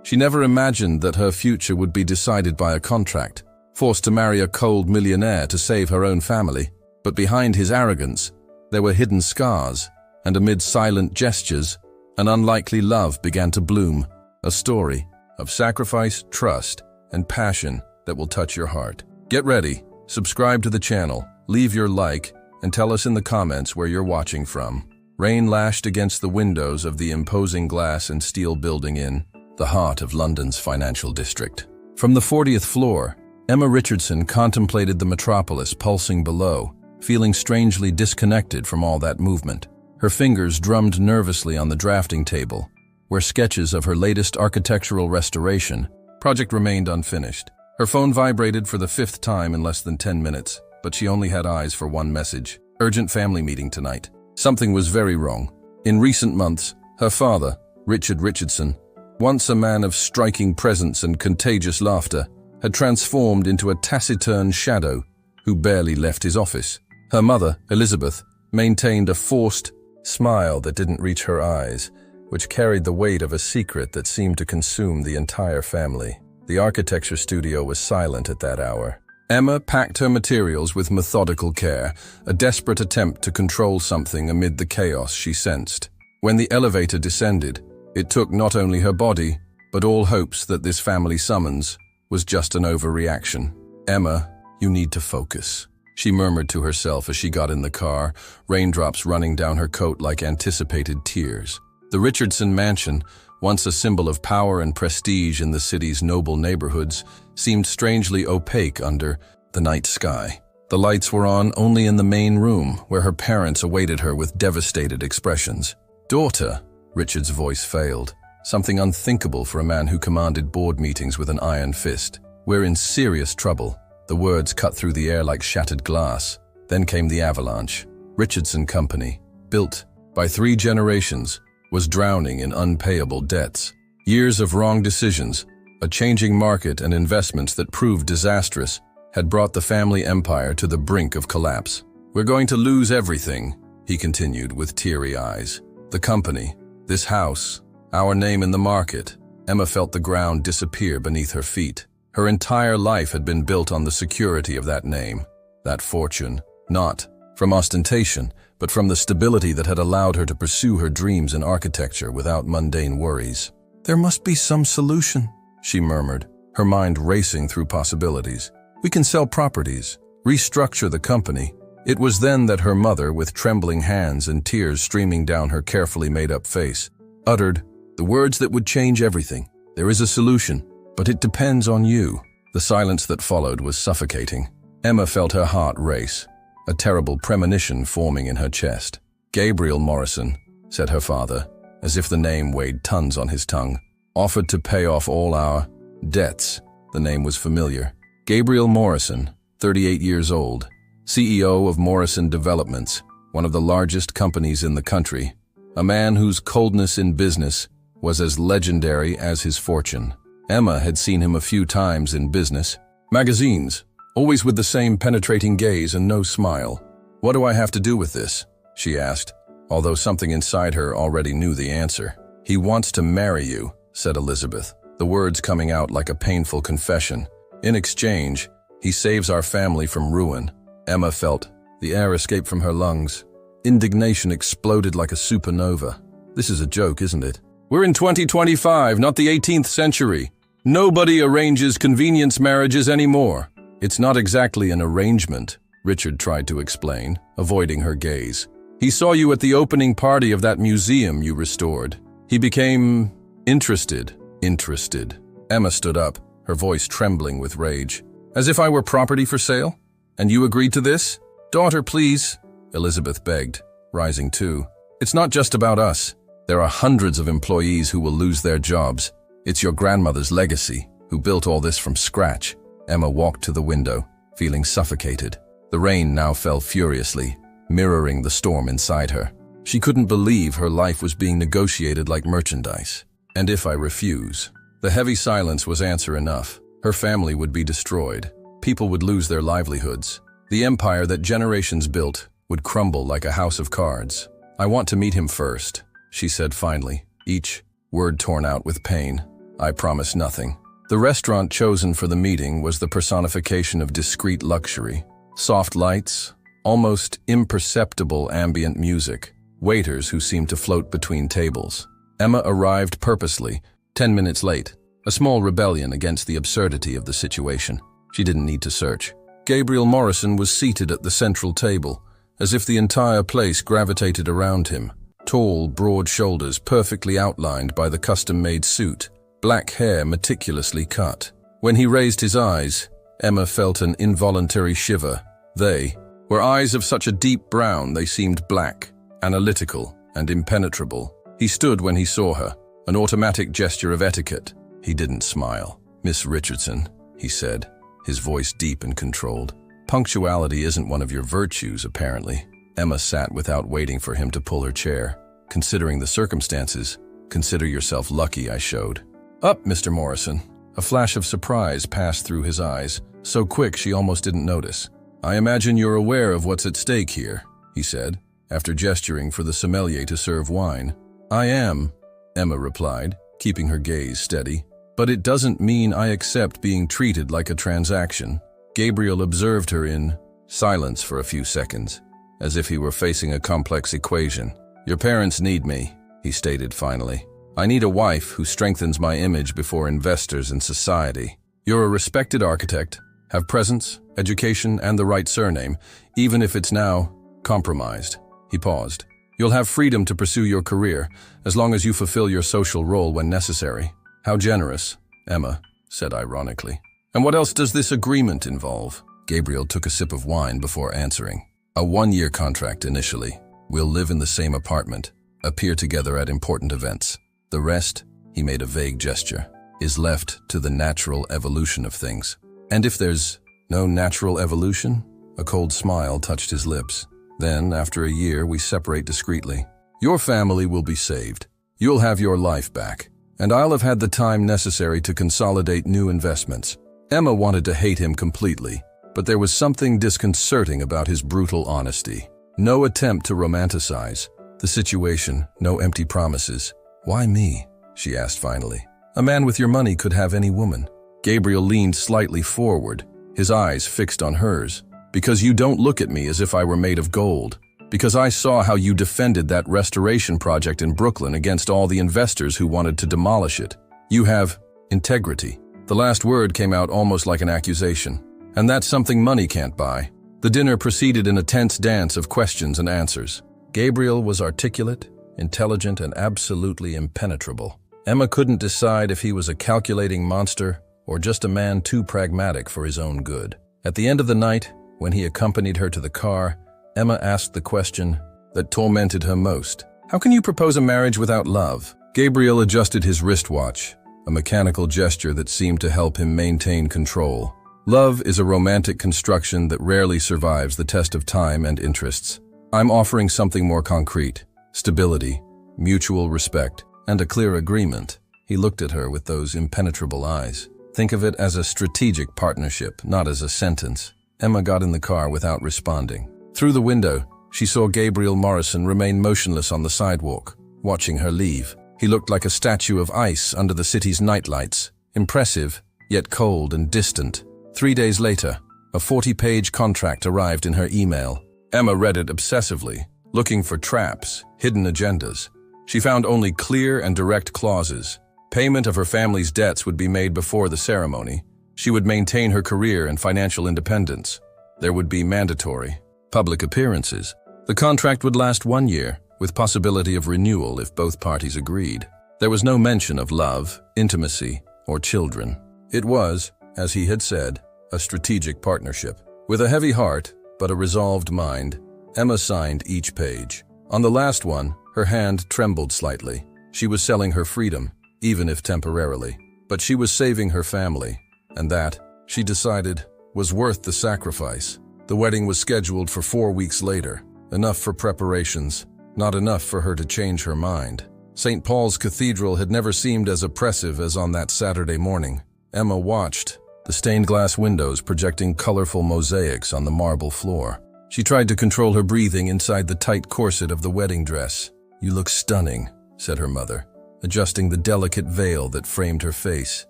She never imagined that her future would be decided by a contract, forced to marry a cold millionaire to save her own family. But behind his arrogance, there were hidden scars, and amid silent gestures, an unlikely love began to bloom, a story of sacrifice, trust, and passion that will touch your heart. Get ready, subscribe to the channel, leave your like, and tell us in the comments where you're watching from. Rain lashed against the windows of the imposing glass and steel building in the heart of London's financial district. From the 40th floor, Emma Richardson contemplated the metropolis pulsing below, feeling strangely disconnected from all that movement. Her fingers drummed nervously on the drafting table, where sketches of her latest architectural restoration project remained unfinished. Her phone vibrated for the 5th time in less than 10 minutes, but she only had eyes for one message: urgent family meeting tonight. Something was very wrong. In recent months, her father, Richard Richardson, once a man of striking presence and contagious laughter, had transformed into a taciturn shadow who barely left his office. Her mother, Elizabeth, maintained a forced smile that didn't reach her eyes, which carried the weight of a secret that seemed to consume the entire family. The architecture studio was silent at that hour. Emma packed her materials with methodical care, a desperate attempt to control something amid the chaos she sensed. When the elevator descended, it took not only her body, but all hopes that this family summons was just an overreaction. "Emma, you need to focus," she murmured to herself as she got in the car, raindrops running down her coat like anticipated tears. The Richardson mansion, once a symbol of power and prestige in the city's noble neighborhoods, seemed strangely opaque under the night sky. The lights were on only in the main room, where her parents awaited her with devastated expressions. "Daughter," Richard's voice failed, something unthinkable for a man who commanded board meetings with an iron fist. "We're in serious trouble." The words cut through the air like shattered glass. Then came the avalanche. Richardson Company, built by 3 generations, was drowning in unpayable debts. Years of wrong decisions, a changing market, and investments that proved disastrous had brought the family empire to the brink of collapse. "We're going to lose everything," he continued with teary eyes. "The company, this house, our name in the market." Emma felt the ground disappear beneath her feet. Her entire life had been built on the security of that name, that fortune, not from ostentation, but from the stability that had allowed her to pursue her dreams in architecture without mundane worries. "There must be some solution," she murmured, her mind racing through possibilities. "We can sell properties, restructure the company." It was then that her mother, with trembling hands and tears streaming down her carefully made-up face, uttered the words that would change everything. "There is a solution, but it depends on you." The silence that followed was suffocating. Emma felt her heart race, a terrible premonition forming in her chest. "Gabriel Morrison," said her father, as if the name weighed tons on his tongue, "offered to pay off all our debts." The name was familiar. Gabriel Morrison, 38 years old, CEO of Morrison Developments, one of the largest companies in the country, a man whose coldness in business was as legendary as his fortune. Emma had seen him a few times in business magazines, always with the same penetrating gaze and no smile. "What do I have to do with this?" she asked, although something inside her already knew the answer. "He wants to marry you," said Elizabeth, the words coming out like a painful confession. "In exchange, he saves our family from ruin." Emma felt the air escape from her lungs. Indignation exploded like a supernova. "This is a joke, isn't it? We're in 2025, not the 18th century. Nobody arranges convenience marriages anymore." "It's not exactly an arrangement," Richard tried to explain, avoiding her gaze. "He saw you at the opening party of that museum you restored. He became interested." Interested. Emma stood up, her voice trembling with rage. "As if I were property for sale? And you agreed to this?" "Daughter, please," Elizabeth begged, rising too. "It's not just about us. There are hundreds of employees who will lose their jobs. It's your grandmother's legacy, who built all this from scratch." Emma walked to the window, feeling suffocated. The rain now fell furiously, mirroring the storm inside her. She couldn't believe her life was being negotiated like merchandise. "And if I refuse?" The heavy silence was answer enough. Her family would be destroyed. People would lose their livelihoods. The empire that generations built would crumble like a house of cards. "I want to meet him first," she said finally, each word torn out with pain. I promise nothing. The restaurant chosen for the meeting was the personification of discreet luxury. Soft lights, almost imperceptible ambient music, waiters who seemed to float between tables. Emma arrived purposely, 10 minutes late, a small rebellion against the absurdity of the situation. She didn't need to search. Gabriel Morrison was seated at the central table, as if the entire place gravitated around him. Tall, broad shoulders perfectly outlined by the custom-made suit, black hair meticulously cut. When he raised his eyes, Emma felt an involuntary shiver. They were eyes of such a deep brown they seemed black, analytical, and impenetrable. He stood when he saw her, an automatic gesture of etiquette. He didn't smile. "Miss Richardson," he said, his voice deep and controlled. "Punctuality isn't one of your virtues, apparently." Emma sat without waiting for him to pull her chair. "Considering the circumstances, consider yourself lucky I showed." "Up, Mr. Morrison." A flash of surprise passed through his eyes, so quick she almost didn't notice. "I imagine you're aware of what's at stake here," he said, after gesturing for the sommelier to serve wine. "I am," Emma replied, keeping her gaze steady. "But it doesn't mean I accept being treated like a transaction." Gabriel observed her in silence for a few seconds, as if he were facing a complex equation. "Your parents need me," he stated finally. "I need a wife who strengthens my image before investors and society. You're a respected architect, have presence, education, and the right surname, even if it's now compromised." He paused. "You'll have freedom to pursue your career, as long as you fulfill your social role when necessary." "How generous," Emma said ironically. "And what else does this agreement involve?" Gabriel took a sip of wine before answering. "A 1-year contract initially. We'll live in the same apartment, appear together at important events. The rest," he made a vague gesture, "is left to the natural evolution of things." "And if there's no natural evolution?" A cold smile touched his lips. "Then, after a year, we separate discreetly. Your family will be saved. You'll have your life back. And I'll have had the time necessary to consolidate new investments." Emma wanted to hate him completely, but there was something disconcerting about his brutal honesty. No attempt to romanticize the situation, no empty promises. "Why me?" she asked finally. "A man with your money could have any woman." Gabriel leaned slightly forward, his eyes fixed on hers. "Because you don't look at me as if I were made of gold. Because I saw how you defended that restoration project in Brooklyn against all the investors who wanted to demolish it. You have integrity." The last word came out almost like an accusation. "And that's something money can't buy." The dinner proceeded in a tense dance of questions and answers. Gabriel was articulate, intelligent, and absolutely impenetrable. Emma couldn't decide if he was a calculating monster or just a man too pragmatic for his own good. At the end of the night, when he accompanied her to the car, Emma asked the question that tormented her most. "How can you propose a marriage without love?" Gabriel adjusted his wristwatch, a mechanical gesture that seemed to help him maintain control. "Love is a romantic construction that rarely survives the test of time and interests. I'm offering something more concrete: stability, mutual respect, and a clear agreement." He looked at her with those impenetrable eyes. "Think of it as a strategic partnership, not as a sentence." Emma got in the car without responding. Through the window, she saw Gabriel Morrison remain motionless on the sidewalk, watching her leave. He looked like a statue of ice under the city's nightlights, impressive, yet cold and distant. 3 days later, a 40-page contract arrived in her email. Emma read it obsessively, looking for traps, hidden agendas. She found only clear and direct clauses. Payment of her family's debts would be made before the ceremony. She would maintain her career and financial independence. There would be mandatory public appearances. The contract would last 1 year, with possibility of renewal if both parties agreed. There was no mention of love, intimacy, or children. It was, as he had said, a strategic partnership. With a heavy heart, but a resolved mind, Emma signed each page. On the last one, her hand trembled slightly. She was selling her freedom, even if temporarily. But she was saving her family, and that, she decided, was worth the sacrifice. The wedding was scheduled for 4 weeks later, enough for preparations, not enough for her to change her mind. St. Paul's Cathedral had never seemed as oppressive as on that Saturday morning. Emma watched, the stained glass windows projecting colorful mosaics on the marble floor. She tried to control her breathing inside the tight corset of the wedding dress. "You look stunning," said her mother. adjusting the delicate veil that framed her face.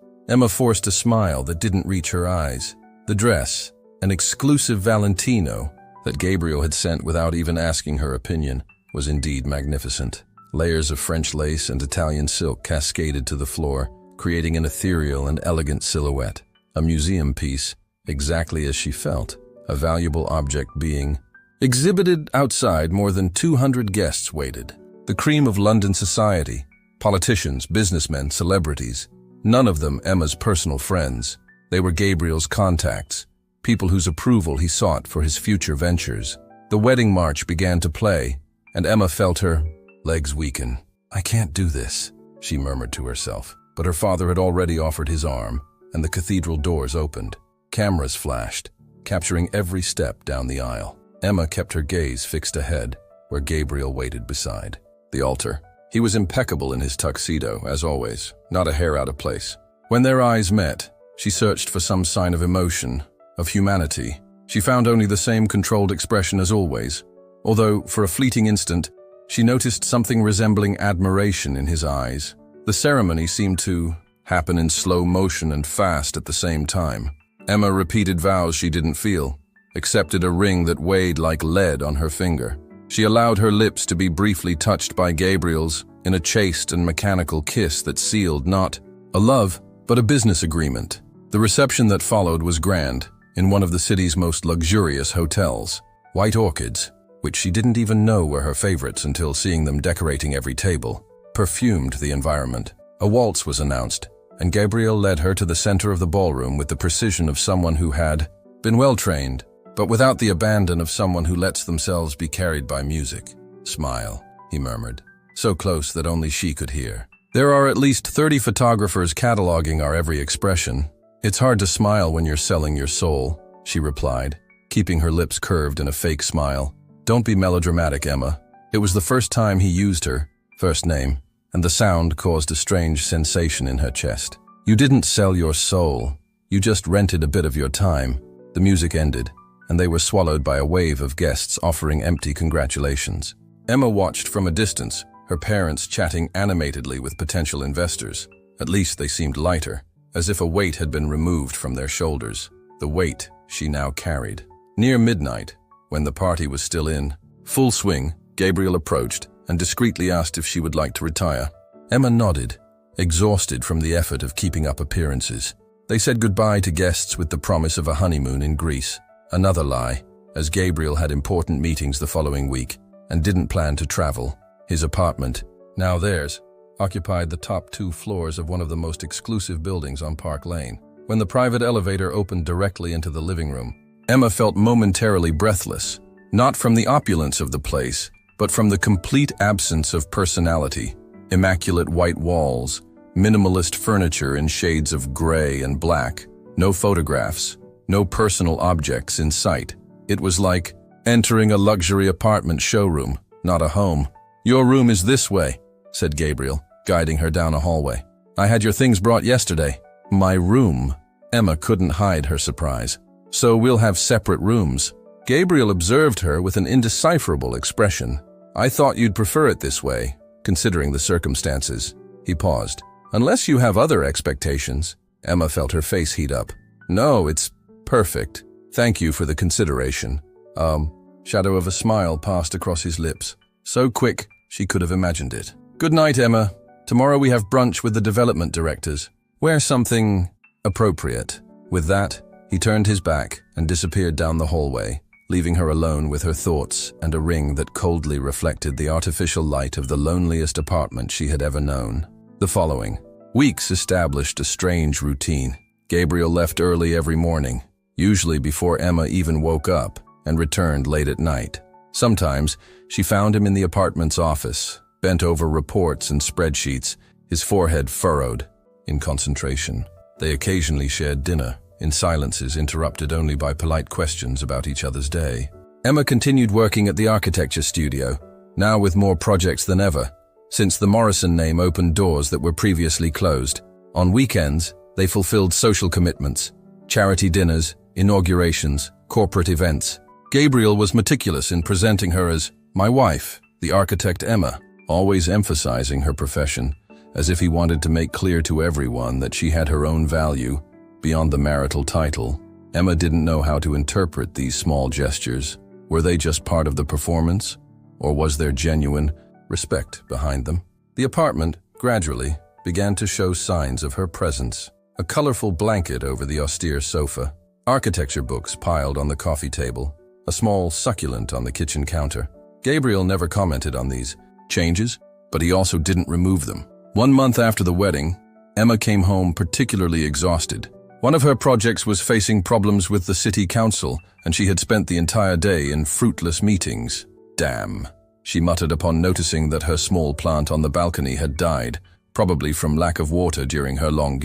Emma forced a smile that didn't reach her eyes. The dress, an exclusive Valentino that Gabriel had sent without even asking her opinion, was indeed magnificent. Layers of French lace and Italian silk cascaded to the floor, creating an ethereal and elegant silhouette. A museum piece, exactly as she felt, a valuable object being exhibited outside. More than 200 guests waited. The cream of London society, politicians, businessmen, celebrities. None of them Emma's personal friends. They were Gabriel's contacts, people whose approval he sought for his future ventures. The wedding march began to play, and Emma felt her legs weaken. "I can't do this," she murmured to herself. But her father had already offered his arm, and the cathedral doors opened. Cameras flashed, capturing every step down the aisle. Emma kept her gaze fixed ahead, where Gabriel waited beside the altar. He was impeccable in his tuxedo, as always, not a hair out of place. When their eyes met, she searched for some sign of emotion, of humanity. She found only the same controlled expression as always, although, for a fleeting instant, she noticed something resembling admiration in his eyes. The ceremony seemed to happen in slow motion and fast at the same time. Emma repeated vows she didn't feel, accepted a ring that weighed like lead on her finger. She allowed her lips to be briefly touched by Gabriel's in a chaste and mechanical kiss that sealed not a love, but a business agreement. The reception that followed was grand, in one of the city's most luxurious hotels. White orchids, which she didn't even know were her favorites until seeing them decorating every table, perfumed the environment. A waltz was announced, and Gabriel led her to the center of the ballroom with the precision of someone who had been well-trained, but without the abandon of someone who lets themselves be carried by music. "Smile," he murmured, so close that only she could hear. "There are at least 30 photographers cataloging our every expression. It's hard to smile when you're selling your soul," she replied, keeping her lips curved in a fake smile. "Don't be melodramatic, Emma." It was the first time he used her first name, and the sound caused a strange sensation in her chest. "You didn't sell your soul. You just rented a bit of your time." The music ended, and they were swallowed by a wave of guests offering empty congratulations. Emma watched from a distance, her parents chatting animatedly with potential investors. At least they seemed lighter, as if a weight had been removed from their shoulders, the weight she now carried. Near midnight, when the party was still in full swing, Gabriel approached and discreetly asked if she would like to retire. Emma nodded, exhausted from the effort of keeping up appearances. They said goodbye to guests with the promise of a honeymoon in Greece. Another lie, as Gabriel had important meetings the following week and didn't plan to travel. His apartment, now theirs, occupied the top 2 floors of one of the most exclusive buildings on Park Lane. When the private elevator opened directly into the living room, Emma felt momentarily breathless, not from the opulence of the place, but from the complete absence of personality. Immaculate white walls, minimalist furniture in shades of gray and black, no photographs, no personal objects in sight. It was like entering a luxury apartment showroom, not a home. "Your room is this way," said Gabriel, guiding her down a hallway. "I had your things brought yesterday." "My room?" Emma couldn't hide her surprise. "So we'll have separate rooms." Gabriel observed her with an indecipherable expression. "I thought you'd prefer it this way, considering the circumstances." He paused. "Unless you have other expectations." Emma felt her face heat up. "No, it's perfect. Thank you for the consideration." Shadow of a smile passed across his lips. So quick, she could have imagined it. "Good night, Emma. Tomorrow we have brunch with the development directors. Wear something appropriate." With that, he turned his back and disappeared down the hallway, leaving her alone with her thoughts and a ring that coldly reflected the artificial light of the loneliest apartment she had ever known. The following weeks established a strange routine. Gabriel left early every morning, usually before Emma even woke up, and returned late at night. Sometimes she found him in the apartment's office, bent over reports and spreadsheets, his forehead furrowed in concentration. They occasionally shared dinner, in silences interrupted only by polite questions about each other's day. Emma continued working at the architecture studio, now with more projects than ever, since the Morrison name opened doors that were previously closed. On weekends, they fulfilled social commitments, charity dinners, inaugurations, corporate events. Gabriel was meticulous in presenting her as my wife, the architect Emma, always emphasizing her profession, as if he wanted to make clear to everyone that she had her own value beyond the marital title. Emma didn't know how to interpret these small gestures. Were they just part of the performance, or was there genuine respect behind them? The apartment, gradually, began to show signs of her presence. A colorful blanket over the austere sofa, architecture books piled on the coffee table, a small succulent on the kitchen counter. Gabriel never commented on these changes, but he also didn't remove them. 1 month after the wedding, Emma came home particularly exhausted. One of her projects was facing problems with the city council, and she had spent the entire day in fruitless meetings. Damn, she muttered upon noticing that her small plant on the balcony had died, probably from lack of water during her long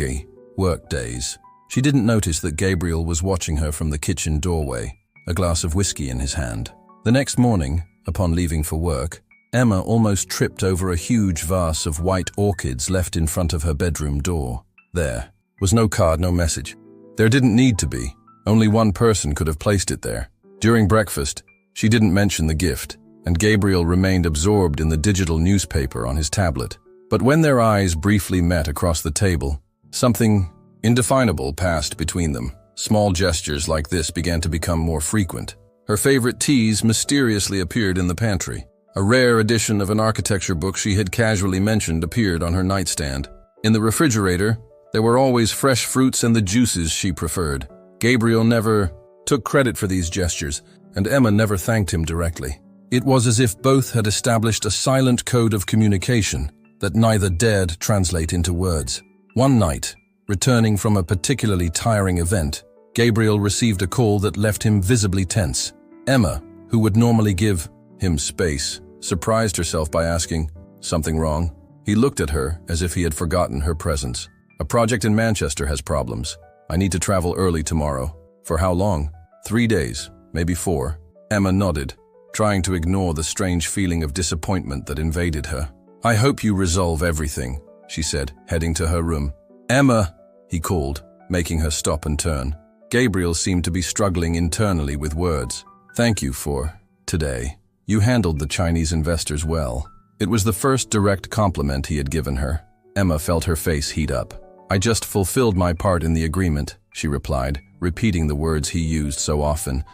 work days. She didn't notice that Gabriel was watching her from the kitchen doorway, a glass of whiskey in his hand. The next morning, upon leaving for work, Emma almost tripped over a huge vase of white orchids left in front of her bedroom door. There was no card, no message. There didn't need to be. Only one person could have placed it there. During breakfast, she didn't mention the gift, and Gabriel remained absorbed in the digital newspaper on his tablet. But when their eyes briefly met across the table, something indefinable passed between them. Small gestures like this began to become more frequent. Her favorite teas mysteriously appeared in the pantry. A rare edition of an architecture book she had casually mentioned appeared on her nightstand. In the refrigerator, there were always fresh fruits and the juices she preferred. Gabriel never took credit for these gestures, and Emma never thanked him directly. It was as if both had established a silent code of communication that neither dared translate into words. One night, returning from a particularly tiring event, Gabriel received a call that left him visibly tense. Emma, who would normally give him space, surprised herself by asking, "Something wrong?" He looked at her as if he had forgotten her presence. "A project in Manchester has problems. I need to travel early tomorrow." "For how long?" 3 days, maybe 4. Emma nodded, trying to ignore the strange feeling of disappointment that invaded her. "I hope you resolve everything," she said, heading to her room. "Emma," he called, making her stop and turn. Gabriel seemed to be struggling internally with words. "Thank you for today. You handled the Chinese investors well." It was the first direct compliment he had given her. Emma felt her face heat up. "I just fulfilled my part in the agreement," she replied, repeating the words he used so often.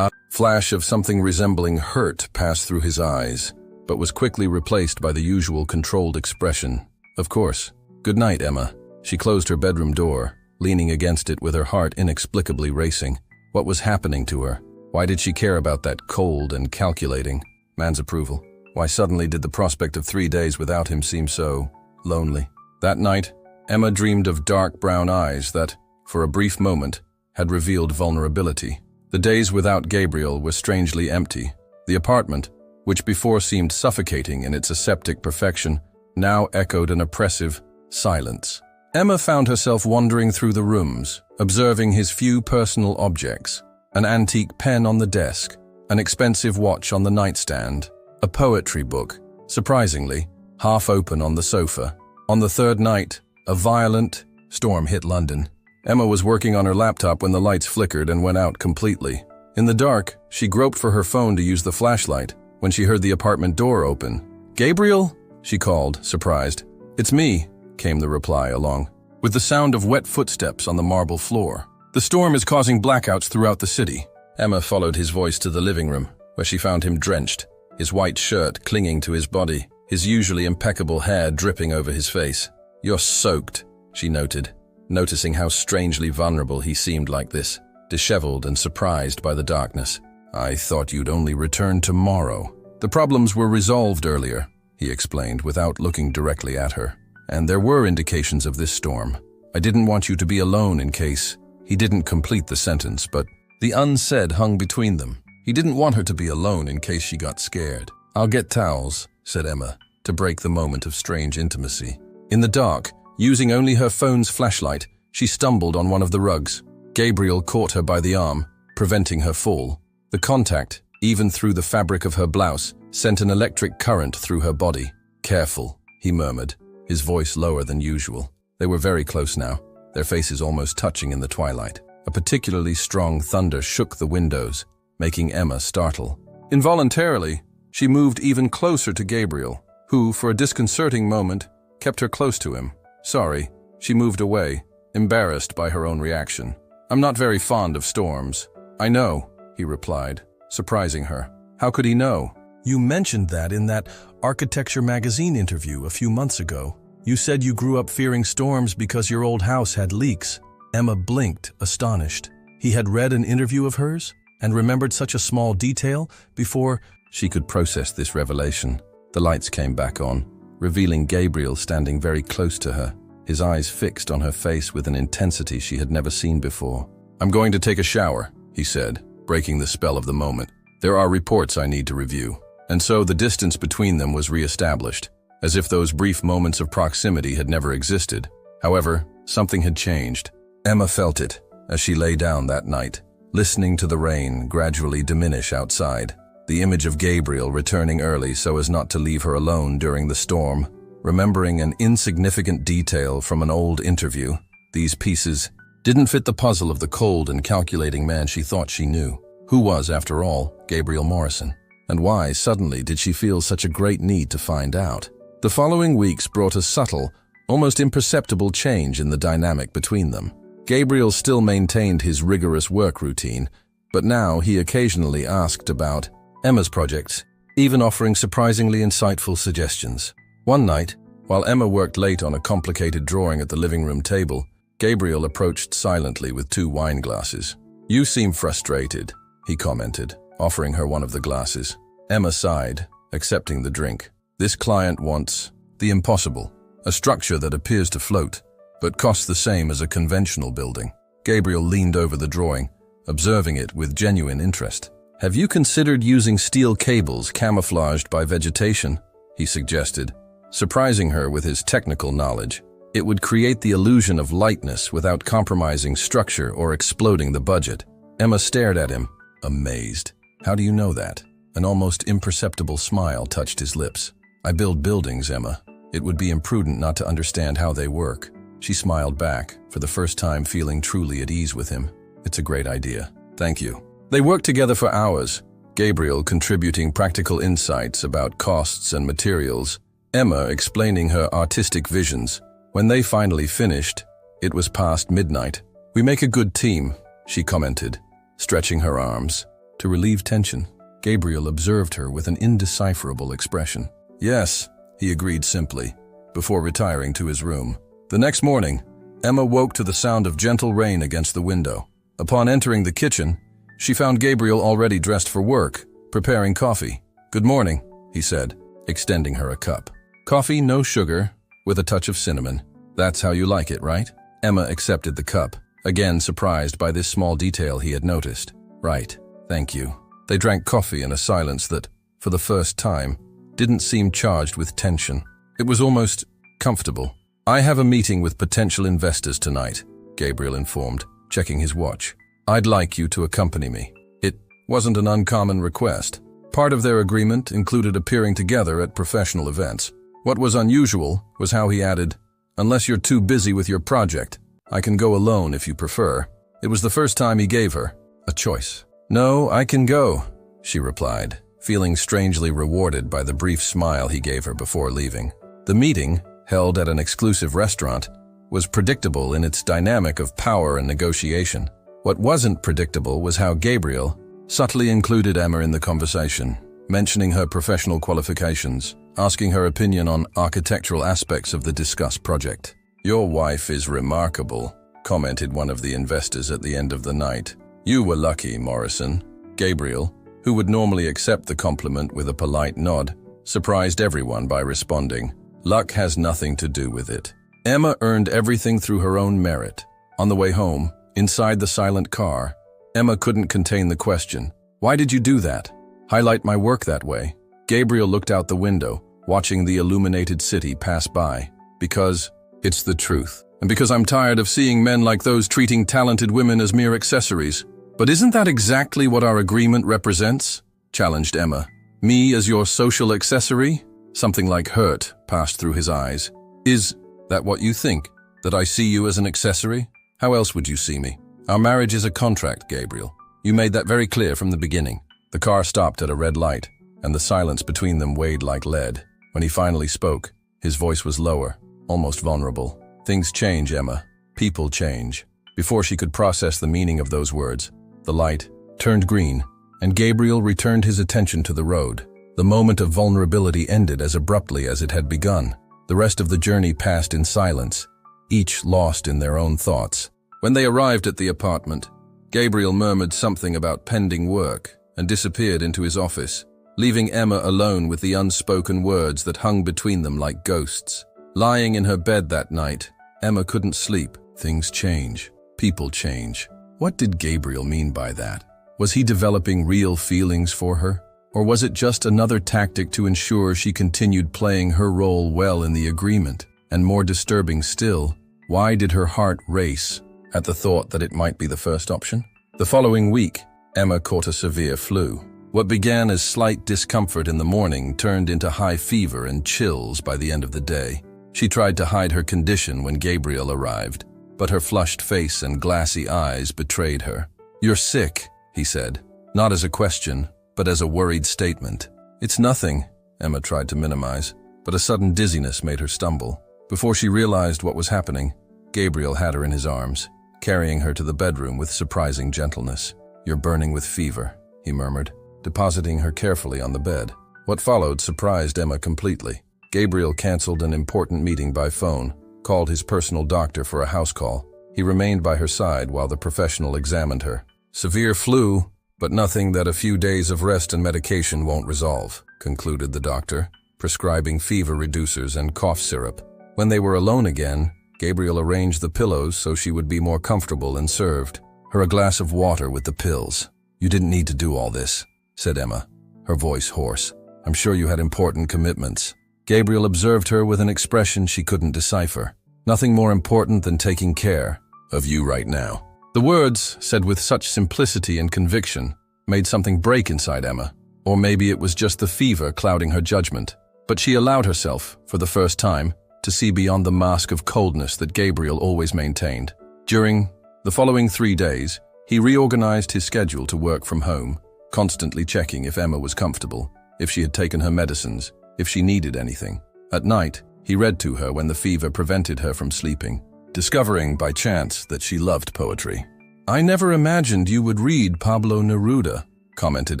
Flash of something resembling hurt passed through his eyes, but was quickly replaced by the usual controlled expression. "Of course. Good night, Emma." She closed her bedroom door, leaning against it with her heart inexplicably racing. What was happening to her? Why did she care about that cold and calculating man's approval? Why suddenly did the prospect of 3 days without him seem so lonely? That night, Emma dreamed of dark brown eyes that, for a brief moment, had revealed vulnerability. The days without Gabriel were strangely empty. The apartment, which before seemed suffocating in its aseptic perfection, now echoed an oppressive silence. Emma found herself wandering through the rooms, observing his few personal objects: an antique pen on the desk, an expensive watch on the nightstand, a poetry book, surprisingly, half open on the sofa. On the third night, a violent storm hit London. Emma was working on her laptop when the lights flickered and went out completely. In the dark, she groped for her phone to use the flashlight when she heard the apartment door open. "Gabriel?" she called, surprised. "It's me," came the reply along with the sound of wet footsteps on the marble floor. "The storm is causing blackouts throughout the city." Emma followed his voice to the living room, where she found him drenched, his white shirt clinging to his body, his usually impeccable hair dripping over his face. "You're soaked," she noted, noticing how strangely vulnerable he seemed like this, disheveled and surprised by the darkness. "I thought you'd only return tomorrow." "The problems were resolved earlier," he explained without looking directly at her. "And there were indications of this storm. I didn't want you to be alone in case..." He didn't complete the sentence, but the unsaid hung between them. He didn't want her to be alone in case she got scared. "I'll get towels," said Emma, to break the moment of strange intimacy. In the dark, using only her phone's flashlight, she stumbled on one of the rugs. Gabriel caught her by the arm, preventing her fall. The contact, even through the fabric of her blouse, sent an electric current through her body. "Careful," he murmured, his voice lower than usual. They were very close now, their faces almost touching in the twilight. A particularly strong thunder shook the windows, making Emma startle. Involuntarily, she moved even closer to Gabriel, who, for a disconcerting moment, kept her close to him. Sorry, she moved away, embarrassed by her own reaction. I'm not very fond of storms. I know, he replied, surprising her. How could he know? You mentioned that in that Architecture magazine interview a few months ago. You said you grew up fearing storms because your old house had leaks. Emma blinked, astonished. He had read an interview of hers and remembered such a small detail before she could process this revelation. The lights came back on, revealing Gabriel standing very close to her, his eyes fixed on her face with an intensity she had never seen before. I'm going to take a shower, he said, breaking the spell of the moment. There are reports I need to review. And so the distance between them was re-established, as if those brief moments of proximity had never existed. However, something had changed. Emma felt it as she lay down that night, listening to the rain gradually diminish outside. The image of Gabriel returning early so as not to leave her alone during the storm, remembering an insignificant detail from an old interview. These pieces didn't fit the puzzle of the cold and calculating man she thought she knew. Who was, after all, Gabriel Morrison? And why, suddenly, did she feel such a great need to find out? The following weeks brought a subtle, almost imperceptible change in the dynamic between them. Gabriel still maintained his rigorous work routine, but now he occasionally asked about Emma's projects, even offering surprisingly insightful suggestions. One night, while Emma worked late on a complicated drawing at the living room table, Gabriel approached silently with 2 wine glasses. You seem frustrated, he commented, offering her one of the glasses. Emma sighed, accepting the drink. This client wants the impossible, a structure that appears to float, but costs the same as a conventional building. Gabriel leaned over the drawing, observing it with genuine interest. Have you considered using steel cables camouflaged by vegetation? He suggested, surprising her with his technical knowledge. It would create the illusion of lightness without compromising structure or exploding the budget. Emma stared at him, amazed. How do you know that? An almost imperceptible smile touched his lips. I build buildings, Emma. It would be imprudent not to understand how they work. She smiled back, for the first time feeling truly at ease with him. It's a great idea. Thank you. They worked together for hours, Gabriel contributing practical insights about costs and materials, Emma explaining her artistic visions. When they finally finished, it was past midnight. We make a good team, she commented, stretching her arms. To relieve tension, Gabriel observed her with an indecipherable expression. Yes, he agreed simply, before retiring to his room. The next morning, Emma woke to the sound of gentle rain against the window. Upon entering the kitchen, she found Gabriel already dressed for work, preparing coffee. Good morning, he said, extending her a cup. Coffee, no sugar, with a touch of cinnamon. That's how you like it, right? Emma accepted the cup, again surprised by this small detail he had noticed. Right, thank you. They drank coffee in a silence that, for the first time, didn't seem charged with tension. It was almost comfortable. I have a meeting with potential investors tonight, Gabriel informed, checking his watch. I'd like you to accompany me. It wasn't an uncommon request. Part of their agreement included appearing together at professional events. What was unusual was how he added, unless you're too busy with your project, I can go alone if you prefer. It was the first time he gave her a choice. No, I can go, she replied, feeling strangely rewarded by the brief smile he gave her before leaving. The meeting, held at an exclusive restaurant, was predictable in its dynamic of power and negotiation. What wasn't predictable was how Gabriel subtly included Emma in the conversation, mentioning her professional qualifications, asking her opinion on architectural aspects of the discussed project. Your wife is remarkable, commented one of the investors at the end of the night. You were lucky, Morrison. Gabriel, who would normally accept the compliment with a polite nod, surprised everyone by responding, luck has nothing to do with it. Emma earned everything through her own merit. On the way home, inside the silent car, Emma couldn't contain the question, why did you do that? Highlight my work that way. Gabriel looked out the window, watching the illuminated city pass by. Because it's the truth. And because I'm tired of seeing men like those treating talented women as mere accessories. But isn't that exactly what our agreement represents? Challenged Emma. Me as your social accessory? Something like hurt passed through his eyes. Is that what you think? That I see you as an accessory? How else would you see me? Our marriage is a contract, Gabriel. You made that very clear from the beginning. The car stopped at a red light, and the silence between them weighed like lead. When he finally spoke, his voice was lower, almost vulnerable. Things change, Emma. People change. Before she could process the meaning of those words, the light turned green, and Gabriel returned his attention to the road. The moment of vulnerability ended as abruptly as it had begun. The rest of the journey passed in silence, each lost in their own thoughts. When they arrived at the apartment, Gabriel murmured something about pending work and disappeared into his office, leaving Emma alone with the unspoken words that hung between them like ghosts. Lying in her bed that night, Emma couldn't sleep. Things change. People change. What did Gabriel mean by that? Was he developing real feelings for her? Or was it just another tactic to ensure she continued playing her role well in the agreement? And more disturbing still, why did her heart race at the thought that it might be the first option? The following week, Emma caught a severe flu. What began as slight discomfort in the morning turned into high fever and chills by the end of the day. She tried to hide her condition when Gabriel arrived, but her flushed face and glassy eyes betrayed her. "You're sick," he said, not as a question, but as a worried statement. "It's nothing," Emma tried to minimize, but a sudden dizziness made her stumble. Before she realized what was happening, Gabriel had her in his arms, carrying her to the bedroom with surprising gentleness. "You're burning with fever," he murmured, depositing her carefully on the bed. What followed surprised Emma completely. Gabriel canceled an important meeting by phone, called his personal doctor for a house call. He remained by her side while the professional examined her. "Severe flu, but nothing that a few days of rest and medication won't resolve," concluded the doctor, prescribing fever reducers and cough syrup. When they were alone again, Gabriel arranged the pillows so she would be more comfortable and served her a glass of water with the pills. "You didn't need to do all this," said Emma, her voice hoarse. "I'm sure you had important commitments." Gabriel observed her with an expression she couldn't decipher. "Nothing more important than taking care of you right now." The words, said with such simplicity and conviction, made something break inside Emma. Or maybe it was just the fever clouding her judgment. But she allowed herself, for the first time, to see beyond the mask of coldness that Gabriel always maintained. During the following 3 days, he reorganized his schedule to work from home, constantly checking if Emma was comfortable, if she had taken her medicines, if she needed anything. At night, he read to her when the fever prevented her from sleeping, discovering by chance that she loved poetry. "I never imagined you would read Pablo Neruda," commented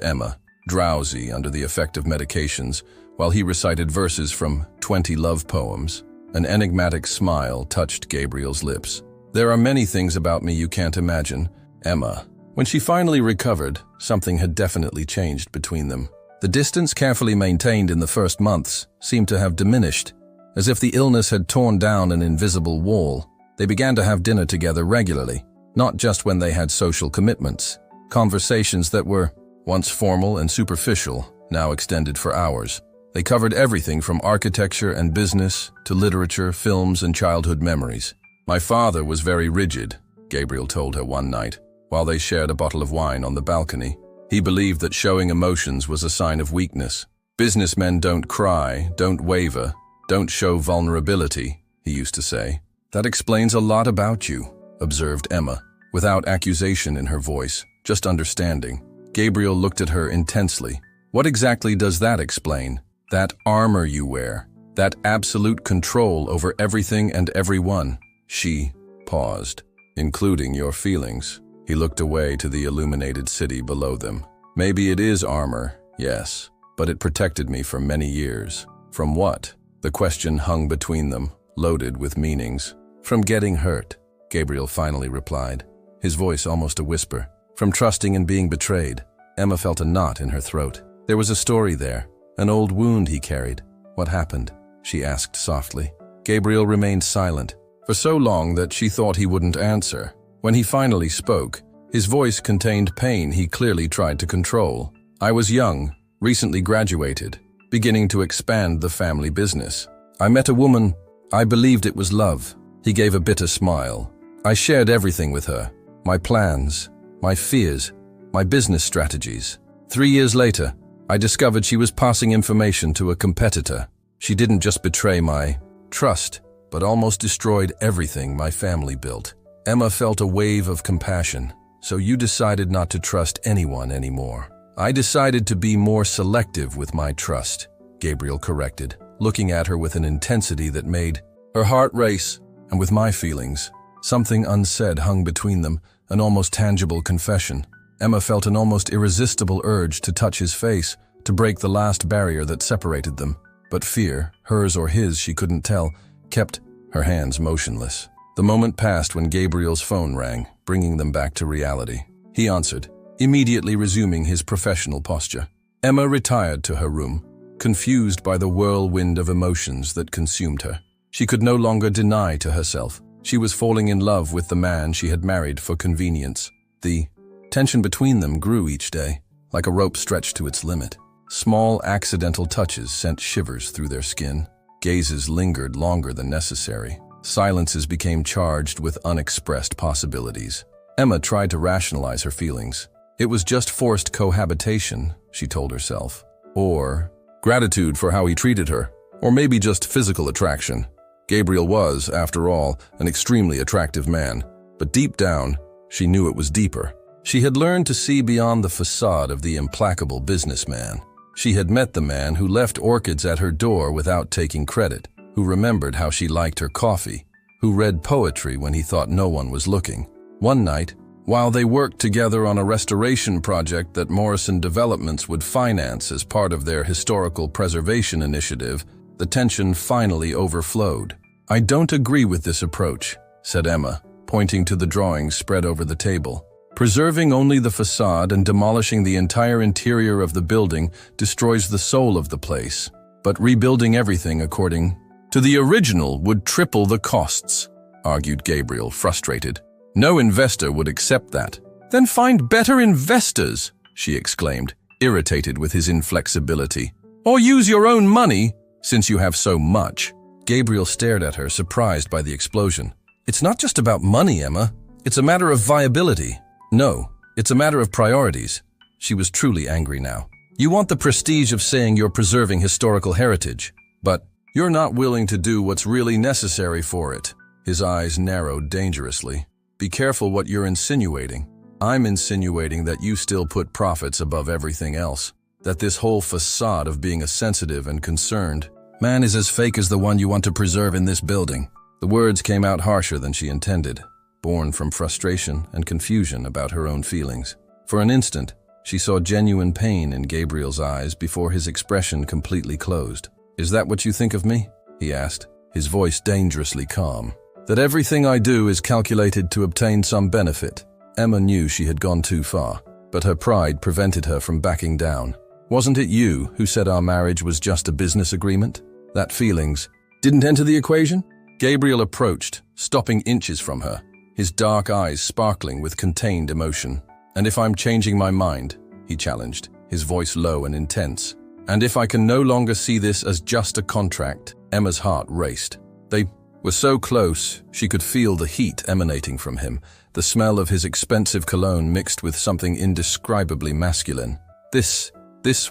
Emma, drowsy under the effect of medications, while he recited verses from 20 love poems. An enigmatic smile touched Gabriel's lips. "There are many things about me you can't imagine, Emma." When she finally recovered, something had definitely changed between them. The distance carefully maintained in the first months seemed to have diminished, as if the illness had torn down an invisible wall. They began to have dinner together regularly, not just when they had social commitments. Conversations that were once formal and superficial now extended for hours. They covered everything from architecture and business to literature, films, and childhood memories. "My father was very rigid," Gabriel told her one night, while they shared a bottle of wine on the balcony. "He believed that showing emotions was a sign of weakness. Businessmen don't cry, don't waver, don't show vulnerability," he used to say. "That explains a lot about you," observed Emma, without accusation in her voice, just understanding. Gabriel looked at her intensely. "What exactly does that explain? That armor you wear, that absolute control over everything and everyone?" She paused. "Including your feelings." He looked away to the illuminated city below them. "Maybe it is armor, yes, but it protected me for many years." "From what?" The question hung between them, loaded with meanings. "From getting hurt," Gabriel finally replied, his voice almost a whisper. "From trusting and being betrayed." Emma felt a knot in her throat. There was a story there, an old wound he carried. "What happened?" she asked softly. Gabriel remained silent, for so long that she thought he wouldn't answer. When he finally spoke, his voice contained pain he clearly tried to control. "I was young, recently graduated, beginning to expand the family business. I met a woman. I believed it was love." He gave a bitter smile. "I shared everything with her, my plans, my fears, my business strategies. 3 years later, I discovered she was passing information to a competitor. She didn't just betray my trust, but almost destroyed everything my family built." Emma felt a wave of compassion. "So you decided not to trust anyone anymore." "I decided to be more selective with my trust," Gabriel corrected, looking at her with an intensity that made Her heart raced, and with my feelings, something unsaid hung between them, an almost tangible confession. Emma felt an almost irresistible urge to touch his face, to break the last barrier that separated them. But fear, hers or his she couldn't tell, kept her hands motionless. The moment passed when Gabriel's phone rang, bringing them back to reality. He answered, immediately resuming his professional posture. Emma retired to her room, confused by the whirlwind of emotions that consumed her. She could no longer deny to herself. She was falling in love with the man she had married for convenience. The tension between them grew each day, like a rope stretched to its limit. Small accidental touches sent shivers through their skin. Gazes lingered longer than necessary. Silences became charged with unexpressed possibilities. Emma tried to rationalize her feelings. It was just forced cohabitation, she told herself. Or gratitude for how he treated her. Or maybe just physical attraction. Gabriel was, after all, an extremely attractive man. But deep down, she knew it was deeper. She had learned to see beyond the facade of the implacable businessman. She had met the man who left orchids at her door without taking credit, who remembered how she liked her coffee, who read poetry when he thought no one was looking. One night, while they worked together on a restoration project that Morrison Developments would finance as part of their historical preservation initiative, the tension finally overflowed. "I don't agree with this approach," said Emma, pointing to the drawings spread over the table. "Preserving only the facade and demolishing the entire interior of the building destroys the soul of the place. But rebuilding everything according to the original would triple the costs," argued Gabriel, frustrated. "No investor would accept that." "Then find better investors," she exclaimed, irritated with his inflexibility. "Or use your own money, since you have so much." Gabriel stared at her, surprised by the explosion. "It's not just about money, Emma. It's a matter of viability." "No, it's a matter of priorities." She was truly angry now. "You want the prestige of saying you're preserving historical heritage, but you're not willing to do what's really necessary for it." His eyes narrowed dangerously. "Be careful what you're insinuating." "I'm insinuating that you still put profits above everything else. That this whole facade of being a sensitive and concerned man is as fake as the one you want to preserve in this building." The words came out harsher than she intended, born from frustration and confusion about her own feelings. For an instant, she saw genuine pain in Gabriel's eyes before his expression completely closed. "Is that what you think of me?" he asked, his voice dangerously calm. "That everything I do is calculated to obtain some benefit?" Emma knew she had gone too far, but her pride prevented her from backing down. "Wasn't it you who said our marriage was just a business agreement? That feelings didn't enter the equation?" Gabriel approached, stopping inches from her, his dark eyes sparkling with contained emotion. "And if I'm changing my mind?" he challenged, his voice low and intense. "And if I can no longer see this as just a contract?" Emma's heart raced. They were so close, she could feel the heat emanating from him, the smell of his expensive cologne mixed with something indescribably masculine. This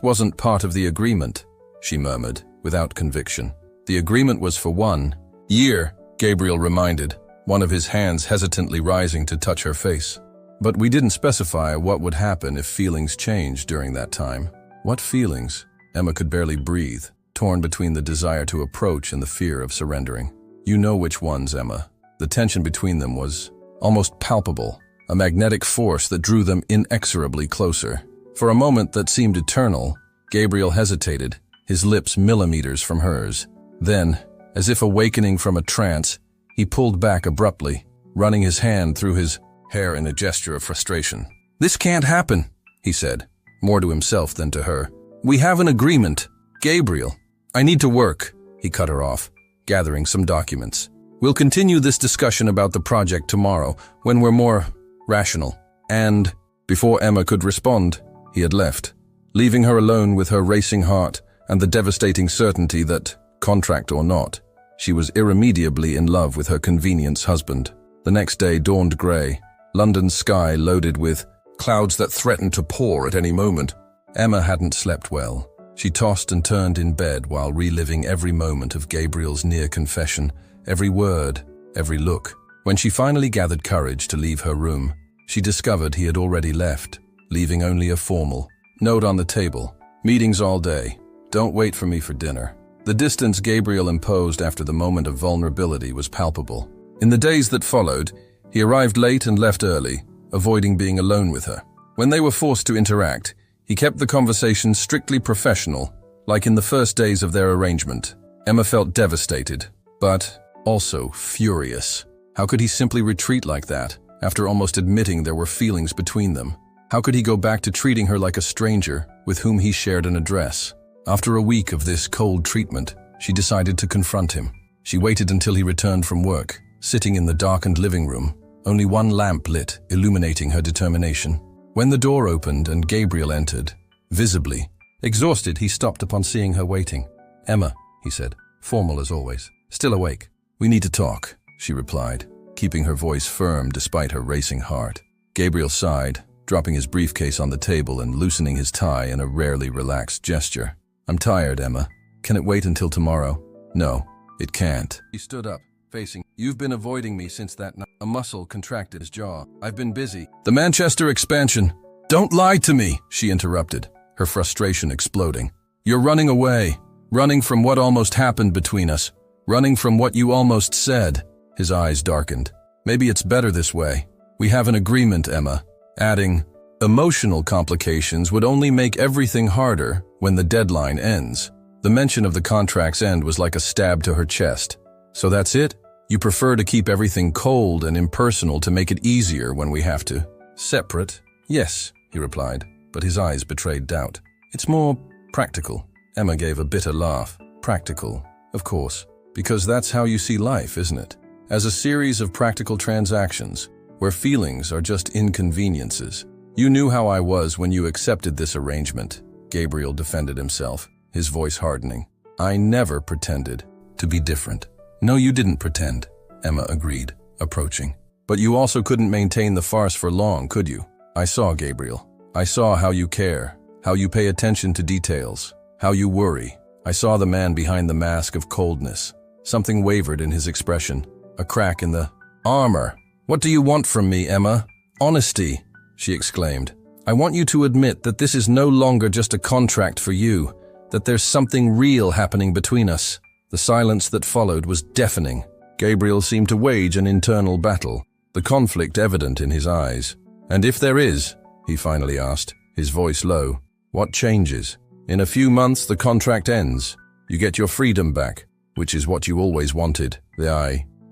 wasn't part of the agreement," she murmured, without conviction. "The agreement was for 1 year, Gabriel reminded, one of his hands hesitantly rising to touch her face. "But we didn't specify what would happen if feelings changed during that time." "What feelings?" Emma could barely breathe, torn between the desire to approach and the fear of surrendering. "You know which ones, Emma." The tension between them was almost palpable, a magnetic force that drew them inexorably closer. For a moment that seemed eternal, Gabriel hesitated, his lips millimeters from hers. Then, as if awakening from a trance, he pulled back abruptly, running his hand through his hair in a gesture of frustration. "This can't happen," he said, more to himself than to her. "We have an agreement." "Gabriel, I need to work," he cut her off, gathering some documents. "We'll continue this discussion about the project tomorrow, when we're more rational." And, before Emma could respond, he had left, leaving her alone with her racing heart and the devastating certainty that, contract or not, she was irremediably in love with her convenience husband. The next day dawned grey, London's sky loaded with clouds that threatened to pour at any moment. Emma hadn't slept well. She tossed and turned in bed while reliving every moment of Gabriel's near confession, every word, every look. When she finally gathered courage to leave her room, she discovered he had already left, leaving only a formal note on the table. "Meetings all day. Don't wait for me for dinner." The distance Gabriel imposed after the moment of vulnerability was palpable. In the days that followed, he arrived late and left early, avoiding being alone with her. When they were forced to interact, he kept the conversation strictly professional, like in the first days of their arrangement. Emma felt devastated, but also furious. How could he simply retreat like that, after almost admitting there were feelings between them? How could he go back to treating her like a stranger with whom he shared an address? After a week of this cold treatment, she decided to confront him. She waited until he returned from work, sitting in the darkened living room, only one lamp lit, illuminating her determination. When the door opened and Gabriel entered, visibly exhausted, he stopped upon seeing her waiting. "Emma," he said, formal as always. "Still awake?" "We need to talk," she replied, keeping her voice firm despite her racing heart. Gabriel sighed, dropping his briefcase on the table and loosening his tie in a rarely relaxed gesture. "I'm tired, Emma. Can it wait until tomorrow?" "No, it can't." He stood up, facing. "You've been avoiding me since that night." A muscle contracted his jaw. "I've been busy." "The Manchester expansion." "Don't lie to me," she interrupted, her frustration exploding. "You're running away, running from what almost happened between us, running from what you almost said." His eyes darkened. "Maybe it's better this way. We have an agreement, Emma," adding, "Emotional complications would only make everything harder when the deadline ends." The mention of the contract's end was like a stab to her chest. "So that's it? You prefer to keep everything cold and impersonal to make it easier when we have to?" "Separate? Yes," he replied, but his eyes betrayed doubt. "It's more practical." Emma gave a bitter laugh. "Practical, of course, because that's how you see life, isn't it? As a series of practical transactions, where feelings are just inconveniences. You knew how I was when you accepted this arrangement," Gabriel defended himself, his voice hardening. "I never pretended to be different." "No, you didn't pretend," Emma agreed, approaching. "But you also couldn't maintain the farce for long, could you? I saw, Gabriel. I saw how you care, how you pay attention to details, how you worry. I saw the man behind the mask of coldness. Something wavered in his expression, a crack in the armor. "What do you want from me, Emma?" "Honesty," she exclaimed. "I want you to admit that this is no longer just a contract for you, that there's something real happening between us." The silence that followed was deafening. Gabriel seemed to wage an internal battle, the conflict evident in his eyes. "And if there is," he finally asked, his voice low, "what changes? In a few months the contract ends. You get your freedom back, which is what you always wanted."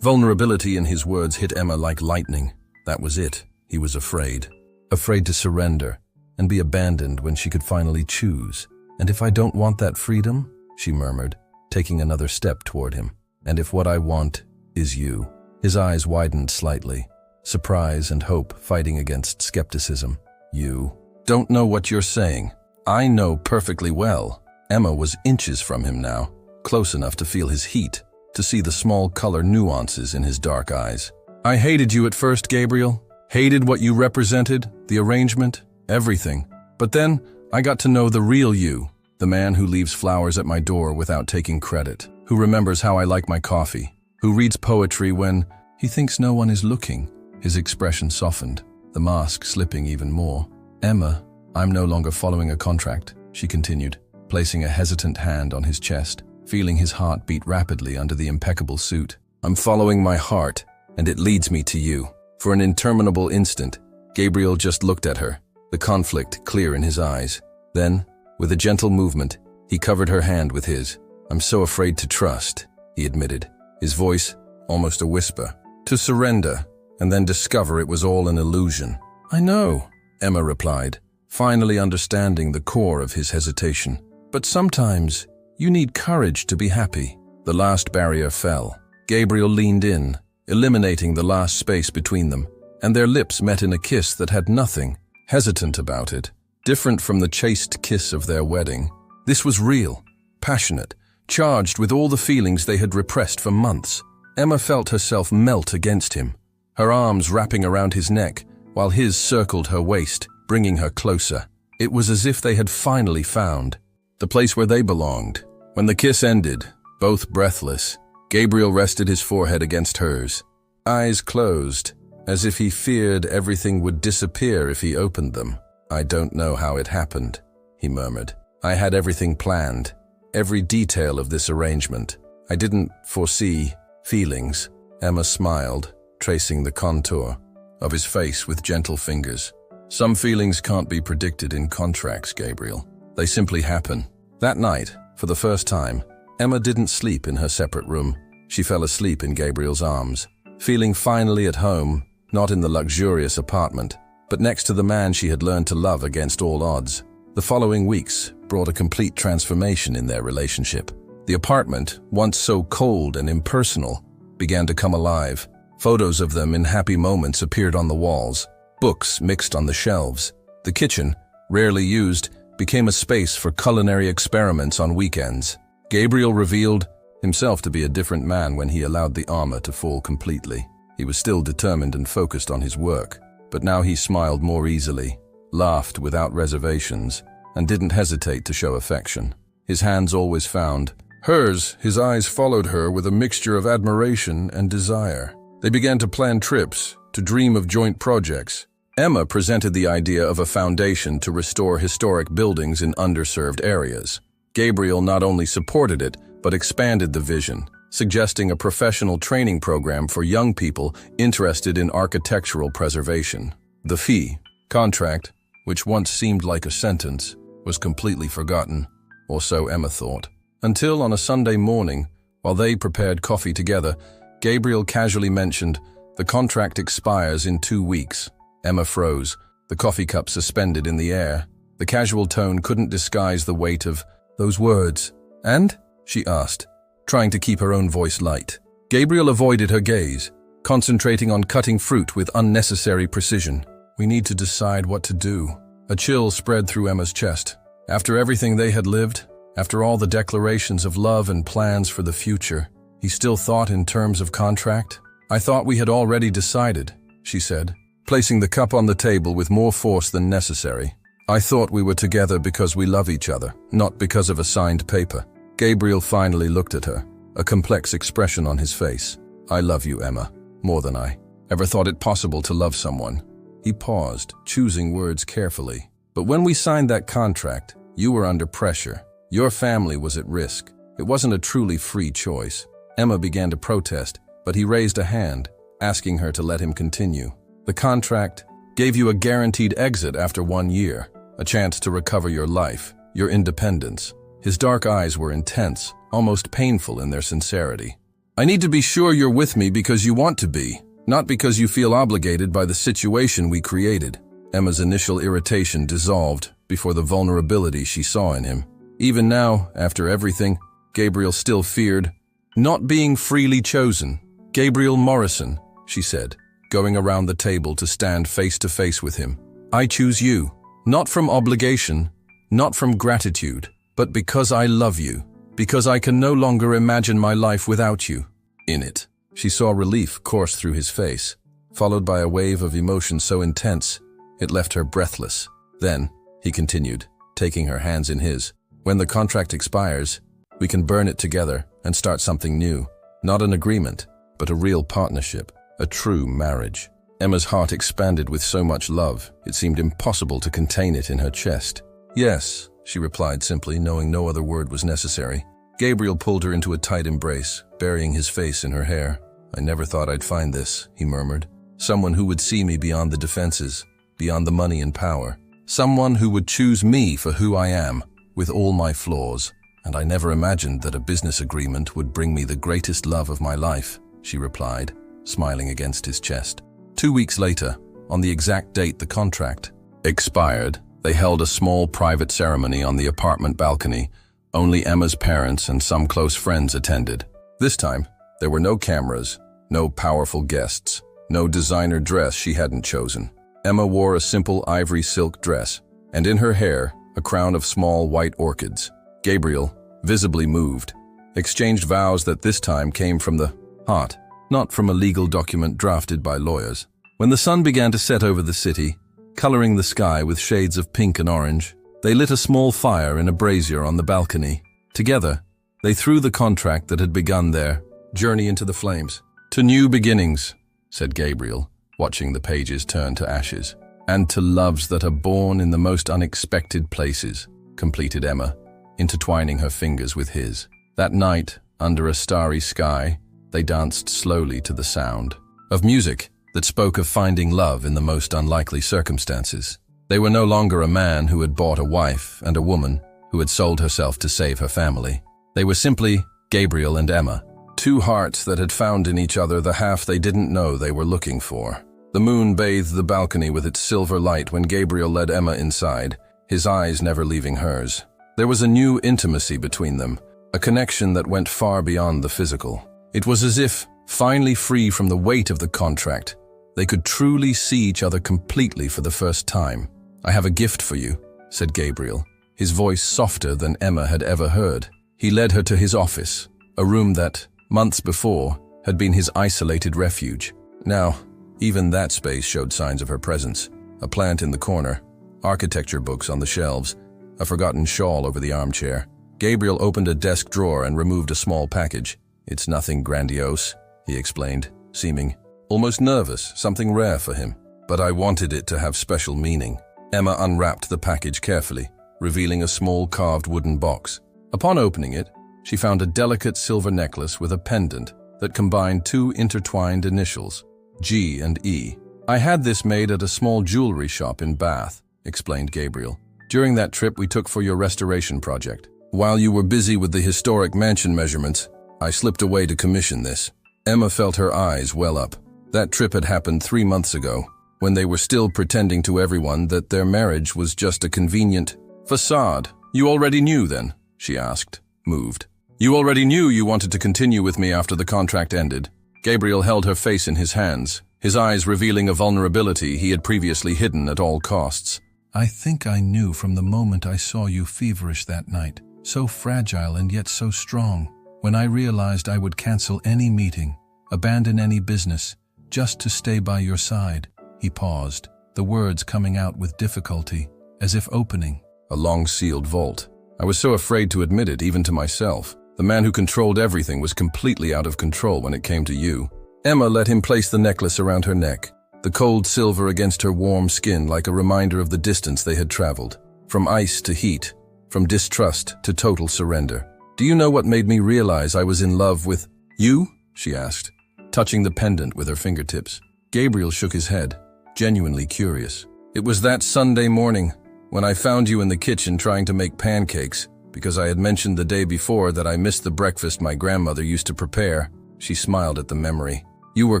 Vulnerability in his words hit Emma like lightning. That was it. He was afraid. Afraid to surrender and be abandoned when she could finally choose. "And if I don't want that freedom?" she murmured, taking another step toward him. "And if what I want is you?" His eyes widened slightly, surprise and hope fighting against skepticism. "You don't know what you're saying." "I know perfectly well." Emma was inches from him now, close enough to feel his heat, to see the small color nuances in his dark eyes. "I hated you at first, Gabriel. Hated what you represented, the arrangement, everything. But then I got to know the real you, the man who leaves flowers at my door without taking credit, who remembers how I like my coffee, who reads poetry when he thinks no one is looking." His expression softened, the mask slipping even more. "Emma, I'm no longer following a contract," she continued, placing a hesitant hand on his chest, feeling his heart beat rapidly under the impeccable suit. "I'm following my heart, and it leads me to you." For an interminable instant, Gabriel just looked at her, the conflict clear in his eyes. Then, with a gentle movement, he covered her hand with his. "I'm so afraid to trust," he admitted, his voice almost a whisper. "To surrender, and then discover it was all an illusion." "I know," Emma replied, finally understanding the core of his hesitation. "But sometimes you need courage to be happy." The last barrier fell. Gabriel leaned in, eliminating the last space between them, and their lips met in a kiss that had nothing hesitant about it, different from the chaste kiss of their wedding. This was real, passionate, charged with all the feelings they had repressed for months. Emma felt herself melt against him, her arms wrapping around his neck, while his circled her waist, bringing her closer. It was as if they had finally found the place where they belonged. When the kiss ended, both breathless, Gabriel rested his forehead against hers, eyes closed, as if he feared everything would disappear if he opened them. "I don't know how it happened," he murmured. "I had everything planned, every detail of this arrangement. I didn't foresee feelings. Emma smiled, tracing the contour of his face with gentle fingers. Some feelings can't be predicted in contracts, Gabriel. They simply happen. That night, for the first time, Emma didn't sleep in her separate room. She fell asleep in Gabriel's arms, feeling finally at home, not in the luxurious apartment, but next to the man she had learned to love against all odds. The following weeks brought a complete transformation in their relationship. The apartment, once so cold and impersonal, began to come alive. Photos of them in happy moments appeared on the walls. Books mixed on the shelves. The kitchen, rarely used, became a space for culinary experiments on weekends. Gabriel revealed himself to be a different man when he allowed the armor to fall completely. He was still determined and focused on his work, but now he smiled more easily, laughed without reservations, and didn't hesitate to show affection. His hands always found hers. His eyes followed her with a mixture of admiration and desire. They began to plan trips, to dream of joint projects. Emma presented the idea of a foundation to restore historic buildings in underserved areas. Gabriel not only supported it, but expanded the vision, suggesting a professional training program for young people interested in architectural preservation. The fee, contract, which once seemed like a sentence, was completely forgotten, or so Emma thought. Until on a Sunday morning, while they prepared coffee together, Gabriel casually mentioned, "The contract expires in 2 weeks." Emma froze, the coffee cup suspended in the air. The casual tone couldn't disguise the weight of those words. "And?" she asked, trying to keep her own voice light. Gabriel avoided her gaze, concentrating on cutting fruit with unnecessary precision. "We need to decide what to do." A chill spread through Emma's chest. After everything they had lived, after all the declarations of love and plans for the future, he still thought in terms of contract? "I thought we had already decided," she said, placing the cup on the table with more force than necessary. "I thought we were together because we love each other, not because of a signed paper." Gabriel finally looked at her, a complex expression on his face. "I love you, Emma, more than I ever thought it possible to love someone." He paused, choosing words carefully. "But when we signed that contract, you were under pressure. Your family was at risk. It wasn't a truly free choice." Emma began to protest, but he raised a hand, asking her to let him continue. "The contract gave you a guaranteed exit after 1 year, a chance to recover your life, your independence." His dark eyes were intense, almost painful in their sincerity. "I need to be sure you're with me because you want to be, not because you feel obligated by the situation we created." Emma's initial irritation dissolved before the vulnerability she saw in him. Even now, after everything, Gabriel still feared not being freely chosen. "Gabriel Morrison," she said, going around the table to stand face to face with him. "I choose you, not from obligation, not from gratitude, but because I love you, because I can no longer imagine my life without you in it." She saw relief course through his face, followed by a wave of emotion so intense it left her breathless. "Then," he continued, taking her hands in his, "when the contract expires, we can burn it together and start something new. Not an agreement, but a real partnership, a true marriage." Emma's heart expanded with so much love, it seemed impossible to contain it in her chest. "Yes," she replied simply, knowing no other word was necessary. Gabriel pulled her into a tight embrace, burying his face in her hair. "I never thought I'd find this," he murmured. "Someone who would see me beyond the defenses, beyond the money and power. Someone who would choose me for who I am, with all my flaws. And I never imagined that a business agreement would bring me the greatest love of my life," she replied, smiling against his chest. 2 weeks later, on the exact date the contract expired, they held a small private ceremony on the apartment balcony. Only Emma's parents and some close friends attended. This time, there were no cameras, no powerful guests, no designer dress she hadn't chosen. Emma wore a simple ivory silk dress, and in her hair, a crown of small white orchids. Gabriel, visibly moved, exchanged vows that this time came from the heart, not from a legal document drafted by lawyers. When the sun began to set over the city, coloring the sky with shades of pink and orange, they lit a small fire in a brazier on the balcony. Together, they threw the contract that had begun their journey into the flames. "To new beginnings," said Gabriel, watching the pages turn to ashes. "And to loves that are born in the most unexpected places," completed Emma, intertwining her fingers with his. That night, under a starry sky, they danced slowly to the sound of music that spoke of finding love in the most unlikely circumstances. They were no longer a man who had bought a wife and a woman who had sold herself to save her family. They were simply Gabriel and Emma, two hearts that had found in each other the half they didn't know they were looking for. The moon bathed the balcony with its silver light when Gabriel led Emma inside, his eyes never leaving hers. There was a new intimacy between them, a connection that went far beyond the physical. It was as if, finally free from the weight of the contract, they could truly see each other completely for the first time. "I have a gift for you," said Gabriel, his voice softer than Emma had ever heard. He led her to his office, a room that, months before, had been his isolated refuge. Now, even that space showed signs of her presence. A plant in the corner, architecture books on the shelves, a forgotten shawl over the armchair. Gabriel opened a desk drawer and removed a small package. "It's nothing grandiose," he explained, seeming almost nervous, something rare for him. "But I wanted it to have special meaning." Emma unwrapped the package carefully, revealing a small carved wooden box. Upon opening it, she found a delicate silver necklace with a pendant that combined two intertwined initials, G and E. "I had this made at a small jewelry shop in Bath," explained Gabriel, "during that trip we took for your restoration project. While you were busy with the historic mansion measurements, I slipped away to commission this." Emma felt her eyes well up. That trip had happened 3 months ago, when they were still pretending to everyone that their marriage was just a convenient facade. "You already knew then?" she asked, moved. "You already knew you wanted to continue with me after the contract ended?" Gabriel held her face in his hands, his eyes revealing a vulnerability he had previously hidden at all costs. "I think I knew from the moment I saw you feverish that night, so fragile and yet so strong. When I realized I would cancel any meeting, abandon any business, just to stay by your side." He paused, the words coming out with difficulty, as if opening a long-sealed vault. "I was so afraid to admit it, even to myself. The man who controlled everything was completely out of control when it came to you." Emma let him place the necklace around her neck, the cold silver against her warm skin like a reminder of the distance they had traveled. From ice to heat, from distrust to total surrender. "Do you know what made me realize I was in love with you?" she asked, touching the pendant with her fingertips. Gabriel shook his head, genuinely curious. "It was that Sunday morning, when I found you in the kitchen trying to make pancakes, because I had mentioned the day before that I missed the breakfast my grandmother used to prepare." She smiled at the memory. "You were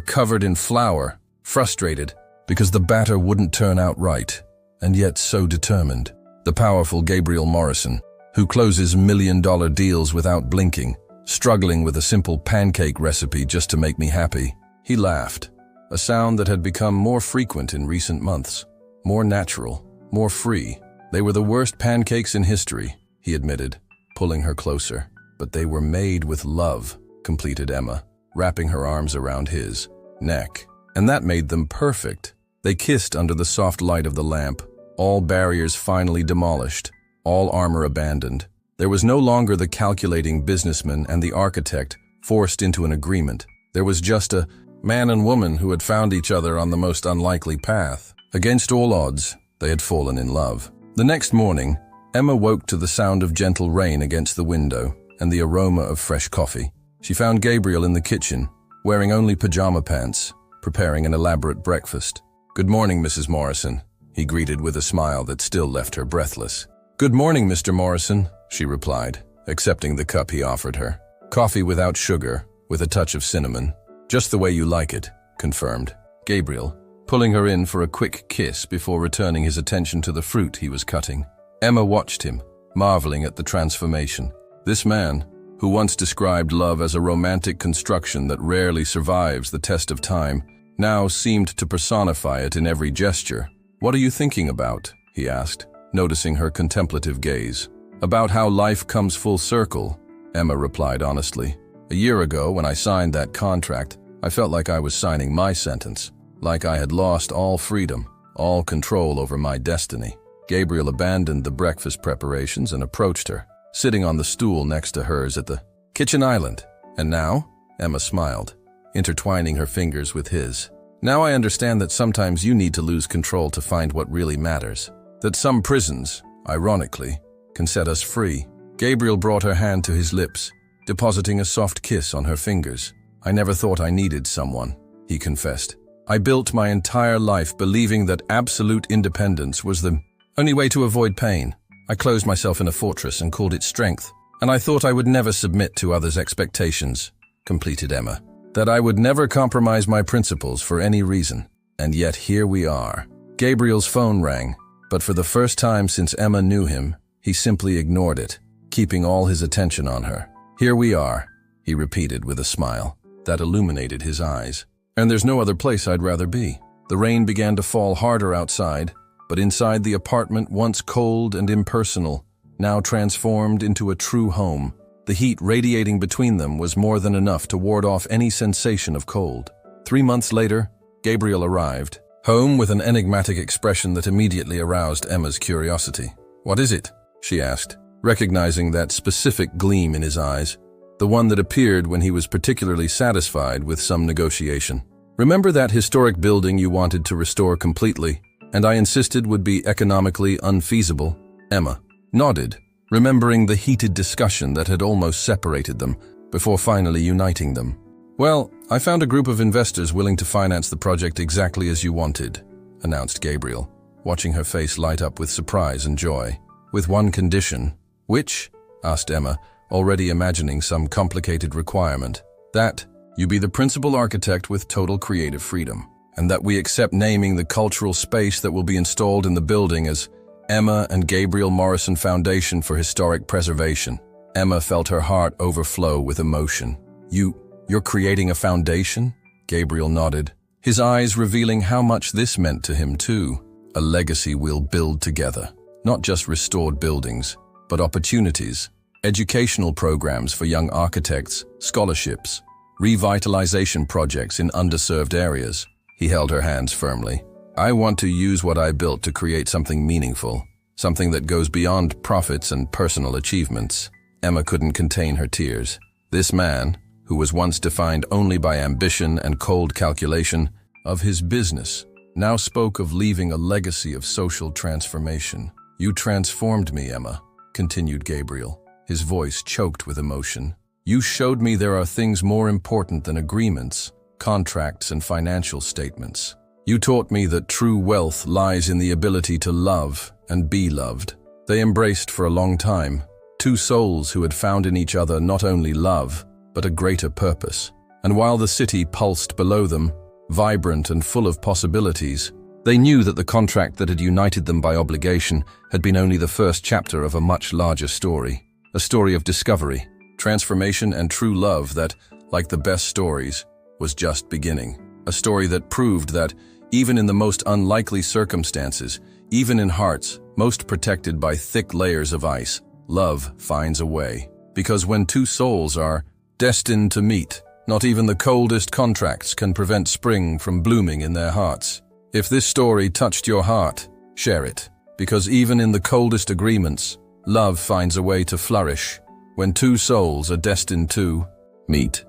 covered in flour, frustrated, because the batter wouldn't turn out right, and yet so determined. The powerful Gabriel Morrison, who closes million-dollar deals without blinking, struggling with a simple pancake recipe just to make me happy." He laughed, a sound that had become more frequent in recent months, more natural, more free. "They were the worst pancakes in history," he admitted, pulling her closer. "But they were made with love," completed Emma, wrapping her arms around his neck. "And that made them perfect." They kissed under the soft light of the lamp, all barriers finally demolished, all armor abandoned. There was no longer the calculating businessman and the architect forced into an agreement. There was just a man and woman who had found each other on the most unlikely path. Against all odds, they had fallen in love. The next morning, Emma woke to the sound of gentle rain against the window and the aroma of fresh coffee. She found Gabriel in the kitchen, wearing only pajama pants, preparing an elaborate breakfast. "Good morning, Mrs. Morrison," he greeted with a smile that still left her breathless. "Good morning, Mr. Morrison," she replied, accepting the cup he offered her. "Coffee without sugar, with a touch of cinnamon. Just the way you like it," confirmed Gabriel, pulling her in for a quick kiss before returning his attention to the fruit he was cutting. Emma watched him, marveling at the transformation. This man, who once described love as a romantic construction that rarely survives the test of time, now seemed to personify it in every gesture. "What are you thinking about?" he asked, noticing her contemplative gaze. "About how life comes full circle," Emma replied honestly. "A year ago, when I signed that contract, I felt like I was signing my sentence, like I had lost all freedom, all control over my destiny." Gabriel abandoned the breakfast preparations and approached her, sitting on the stool next to hers at the kitchen island. "And now?" Emma smiled, intertwining her fingers with his. "Now I understand that sometimes you need to lose control to find what really matters. That some prisons, ironically, can set us free." Gabriel brought her hand to his lips, depositing a soft kiss on her fingers. "I never thought I needed someone," he confessed. "I built my entire life believing that absolute independence was the only way to avoid pain. I closed myself in a fortress and called it strength. And I thought I would never submit to others' expectations," completed Emma. "That I would never compromise my principles for any reason. And yet here we are." Gabriel's phone rang, but for the first time since Emma knew him, he simply ignored it, keeping all his attention on her. "Here we are," he repeated with a smile that illuminated his eyes. "And there's no other place I'd rather be." The rain began to fall harder outside, but inside the apartment, once cold and impersonal, now transformed into a true home. The heat radiating between them was more than enough to ward off any sensation of cold. 3 months later, Gabriel arrived, home with an enigmatic expression that immediately aroused Emma's curiosity. "What is it?" she asked, recognizing that specific gleam in his eyes, the one that appeared when he was particularly satisfied with some negotiation. "Remember that historic building you wanted to restore completely, and I insisted would be economically unfeasible?" Emma nodded, remembering the heated discussion that had almost separated them before finally uniting them. "Well, I found a group of investors willing to finance the project exactly as you wanted," announced Gabriel, watching her face light up with surprise and joy. "With one condition." "Which?" asked Emma, already imagining some complicated requirement. "That you be the principal architect with total creative freedom, and that we accept naming the cultural space that will be installed in the building as Emma and Gabriel Morrison Foundation for Historic Preservation." Emma felt her heart overflow with emotion. You're creating a foundation?" Gabriel nodded, his eyes revealing how much this meant to him too. "A legacy we'll build together. Not just restored buildings, but opportunities, educational programs for young architects, scholarships, revitalization projects in underserved areas." He held her hands firmly. "I want to use what I built to create something meaningful, something that goes beyond profits and personal achievements." Emma couldn't contain her tears. This man, who was once defined only by ambition and cold calculation of his business, now spoke of leaving a legacy of social transformation. "You transformed me, Emma," continued Gabriel, his voice choked with emotion. "You showed me there are things more important than agreements, contracts, and financial statements. You taught me that true wealth lies in the ability to love and be loved." They embraced for a long time, two souls who had found in each other not only love, but a greater purpose. And while the city pulsed below them, vibrant and full of possibilities, they knew that the contract that had united them by obligation had been only the first chapter of a much larger story. A story of discovery, transformation, and true love that, like the best stories, was just beginning. A story that proved that, even in the most unlikely circumstances, even in hearts most protected by thick layers of ice, love finds a way. Because when two souls are destined to meet, not even the coldest contracts can prevent spring from blooming in their hearts. If this story touched your heart, share it. Because even in the coldest agreements, love finds a way to flourish when two souls are destined to meet.